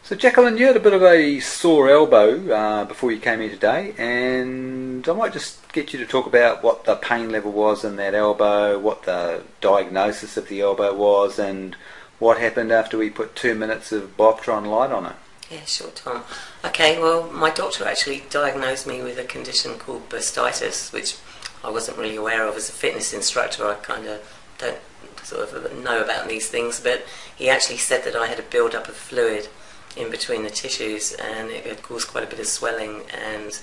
So Jacqueline, you had a bit of a sore elbow before you came here today, and I might just get you to talk about what the pain level was in that elbow, what the diagnosis of the elbow was, and what happened after we put 2 minutes of Boptron light on it. Yeah, sure, Tom. Okay, well, my doctor actually diagnosed me with a condition called bursitis, which I wasn't really aware of as a fitness instructor. I kind of don't sort of know about these things, but he actually said that I had a build-up of fluid in between the tissues, and it had caused quite a bit of swelling and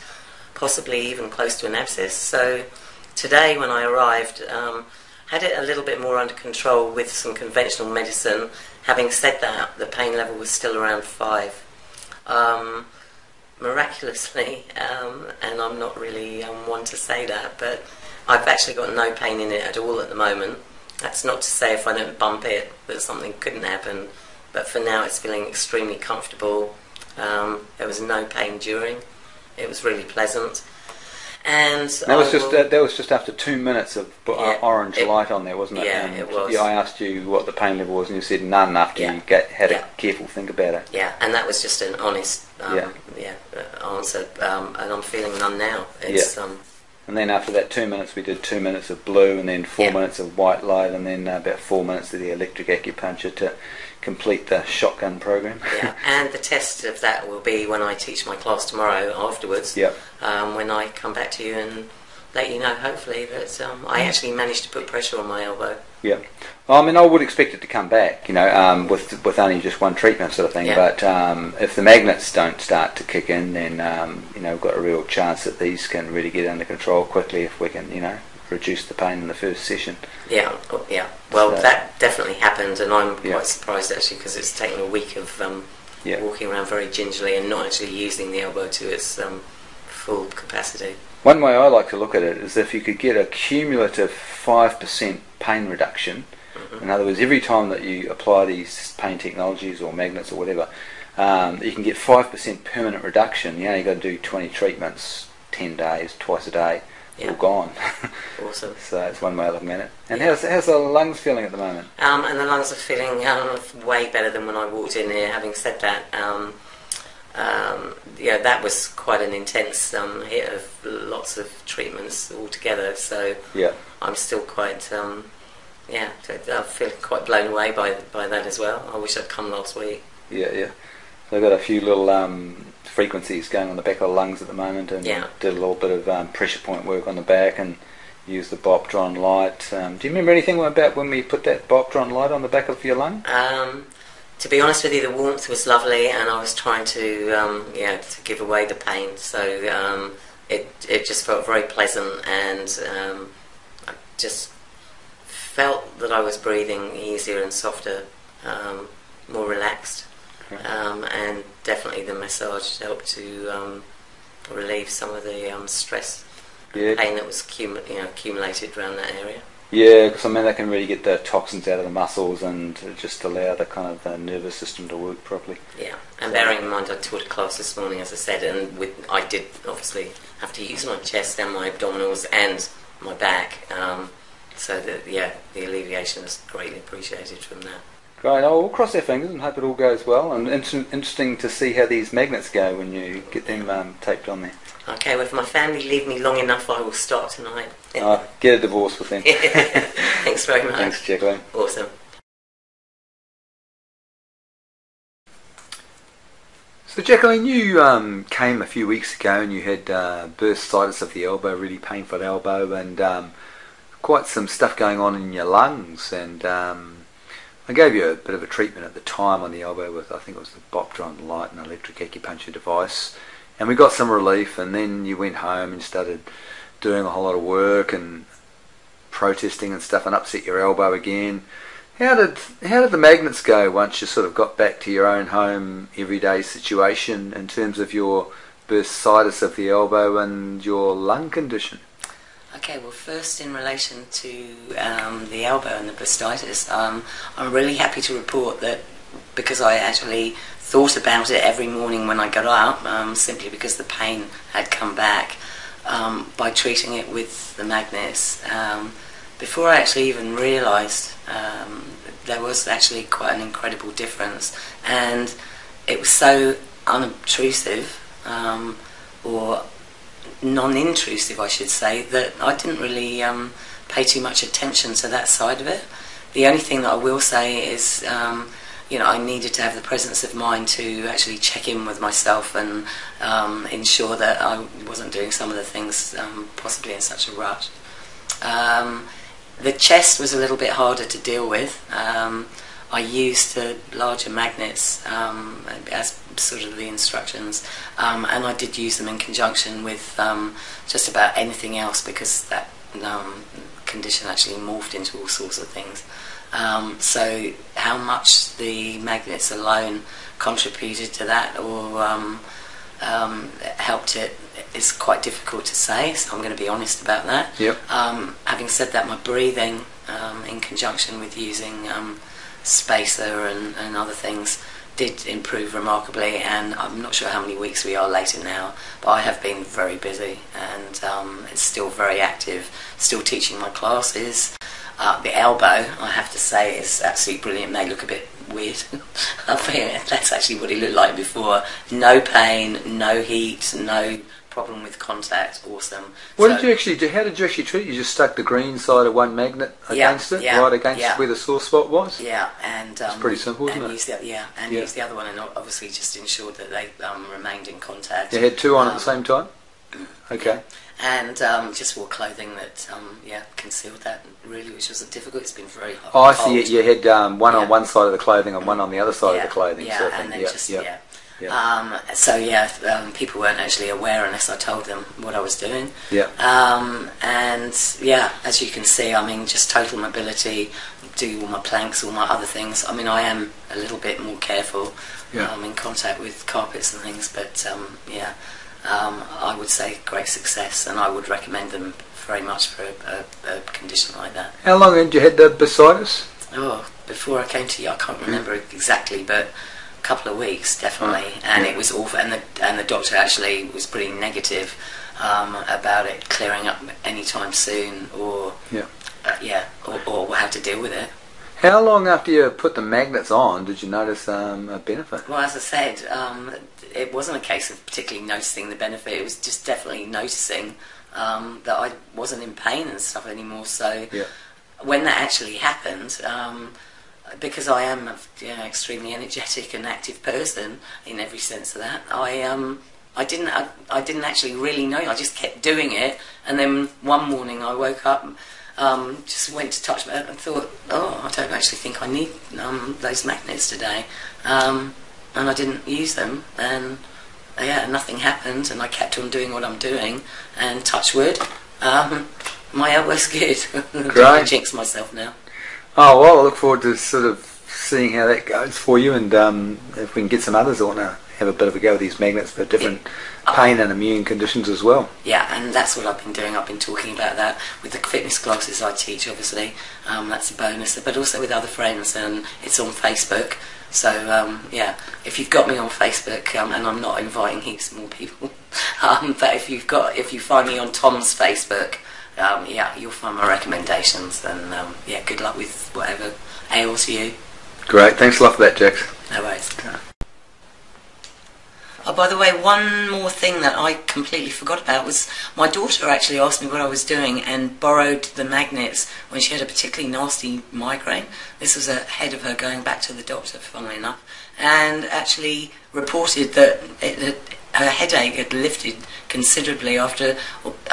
possibly even close to an abscess. So today when I arrived, had it a little bit more under control with some conventional medicine. Having said that, the pain level was still around 5. Miraculously, and I'm not really one to say that, but I've actually got no pain in it at all at the moment. That's not to say if I don't bump it that something couldn't happen, but for now it's feeling extremely comfortable. There was no pain during. It was really pleasant. And that was just after 2 minutes of orange light on there, wasn't it? Yeah, and it was. Yeah, I asked you what the pain level was, and you said none after you had a careful think about it. Yeah, and that was just an honest answer, and I'm feeling none now. It's, And then after that 2 minutes, we did 2 minutes of blue, and then 4 minutes of white light, and then about 4 minutes of the electric acupuncture to complete the shotgun program. Yeah, and the test of that will be when I teach my class tomorrow afterwards. Yep. When I come back to you and let you know, hopefully, that I actually managed to put pressure on my elbow. Yeah. Well, I mean, I would expect it to come back, with only just one treatment sort of thing. Yeah. But if the magnets don't start to kick in, then, we've got a real chance that these can really get under control quickly if we can, reduce the pain in the first session. Yeah, yeah. Well, that definitely happened, and I'm quite surprised actually, because it's taken a week of walking around very gingerly and not actually using the elbow to its full capacity. One way I like to look at it is if you could get a cumulative 5% pain reduction. In other words, every time that you apply these pain technologies or magnets or whatever, you can get 5% permanent reduction. You only got to do 20 treatments, 10 days, twice a day. All gone. Awesome. So it's one way of looking at it. And how's the lungs feeling at the moment? And the lungs are feeling way better than when I walked in here. Having said that, that was quite an intense hit of lots of treatments altogether. So I'm still quite, I feel quite blown away by that as well. I wish I'd come last week. Yeah. So I've got a few little frequencies going on the back of the lungs at the moment, and did a little bit of pressure point work on the back and used the Boptron light. Do you remember anything about when we put that Boptron light on the back of your lung? To be honest with you, the warmth was lovely, and I was trying to to give away the pain. So it just felt very pleasant, and I just felt that I was breathing easier and softer, more relaxed. And definitely the massage helped to relieve some of the stress and pain that was accumulated around that area. Yeah, because that can really get the toxins out of the muscles and just allow the kind of nervous system to work properly. Yeah, and bearing in mind I taught a class this morning, as I said, and I did obviously have to use my chest and my abdominals and my back, so that the alleviation is greatly appreciated from that. Great, we'll cross our fingers and hope it all goes well, and interesting to see how these magnets go when you get them taped on there. Okay, well, if my family leave me long enough, I will start tonight. Get a divorce with them. Thanks very much. Thanks, Jacqueline. Awesome. So Jacqueline, you came a few weeks ago and you had bursitis of the elbow, really painful elbow, and quite some stuff going on in your lungs, and I gave you a bit of a treatment at the time on the elbow with, I think it was the Boptron light and electric acupuncture device, and we got some relief, and then you went home and started doing a whole lot of work and protesting and stuff and upset your elbow again. How did the magnets go once you sort of got back to your own home everyday situation in terms of your bursitis of the elbow and your lung condition? Okay, well, first in relation to the elbow and the bursitis, I'm really happy to report that, because I actually thought about it every morning when I got up, simply because the pain had come back, by treating it with the magnets. Before I actually even realised there was actually quite an incredible difference, and it was so unobtrusive, or non-intrusive, I should say, that I didn't really pay too much attention to that side of it. The only thing that I will say is, I needed to have the presence of mind to actually check in with myself and ensure that I wasn't doing some of the things possibly in such a rush. The chest was a little bit harder to deal with. I used the larger magnets as sort of the instructions, and I did use them in conjunction with just about anything else, because that condition actually morphed into all sorts of things. So how much the magnets alone contributed to that or helped it is quite difficult to say, so I'm going to be honest about that. Yep. Having said that, my breathing in conjunction with using spacer and other things did improve remarkably, and I'm not sure how many weeks we are later now, but I have been very busy and it's still very active, still teaching my classes. The elbow, I have to say, is absolutely brilliant. It may look a bit weird. I think that's actually what it looked like before. No pain, no heat, no problem with contact. Awesome. What did you actually do? How did you actually treat it? You just stuck the green side of one magnet against it, right against where the sore spot was? Yeah, and it's pretty simple, isn't it? Used the other one, and obviously just ensured that they remained in contact. You had two on at the same time? Okay. And just wore clothing that concealed that, really, which wasn't difficult. It's been very hot. Oh, I see. You had one on one side of the clothing and one on the other side of the clothing. Yeah, sort of and thing. then people weren't actually aware unless I told them what I was doing. Yeah. As you can see, I mean, just total mobility, do all my planks, all my other things. I mean, I am a little bit more careful in contact with carpets and things, but I would say great success, and I would recommend them very much for a condition like that. How long had you had the bursitis? Oh, before I came to you, I can't remember exactly, but a couple of weeks definitely, and it was awful. And the doctor actually was pretty negative about it clearing up anytime soon, or or how to deal with it. How long after you put the magnets on did you notice a benefit? Well, as I said, it wasn't a case of particularly noticing the benefit. It was just definitely noticing that I wasn't in pain and stuff anymore. So when that actually happened, because I am an extremely energetic and active person in every sense of that, I didn't actually really know. I just kept doing it, and then one morning I woke up. Just went to touch it and thought, oh, I don't actually think I need those magnets today, and I didn't use them, and nothing happened, and I kept on doing what I'm doing, and touch wood, my elbow's good. Don't jinx myself now. Oh well, I look forward to sort of seeing how that goes for you, and if we can get some others that want to have a bit of a go with these magnets for different pain and immune conditions as well. Yeah, and that's what I've been doing. I've been talking about that with the fitness classes I teach, obviously. That's a bonus, but also with other friends, and it's on Facebook. So, if you've got me on Facebook, and I'm not inviting heaps more people, but if you find me on Tom's Facebook, you'll find my recommendations, and good luck with whatever ails you. Great, thanks a lot for that, Jax. No worries. Oh, by the way, one more thing that I completely forgot about was my daughter actually asked me what I was doing and borrowed the magnets when she had a particularly nasty migraine. This was ahead of her going back to the doctor, funnily enough, and actually reported that her headache had lifted considerably after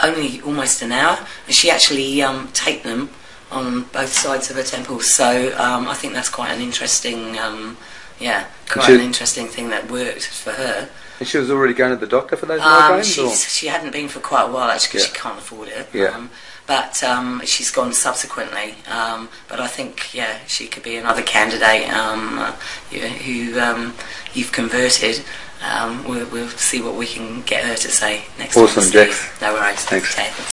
only almost an hour, and she actually taped them on both sides of her temples. So I think that's quite an interesting, an interesting thing that worked for her. And she was already going to the doctor for those migraines? She hadn't been for quite a while, actually, because she can't afford it. Yeah. But she's gone subsequently. But I think, she could be another candidate who you've converted. We'll see what we can get her to say next time. Awesome, Jax. No worries. Thanks. Okay.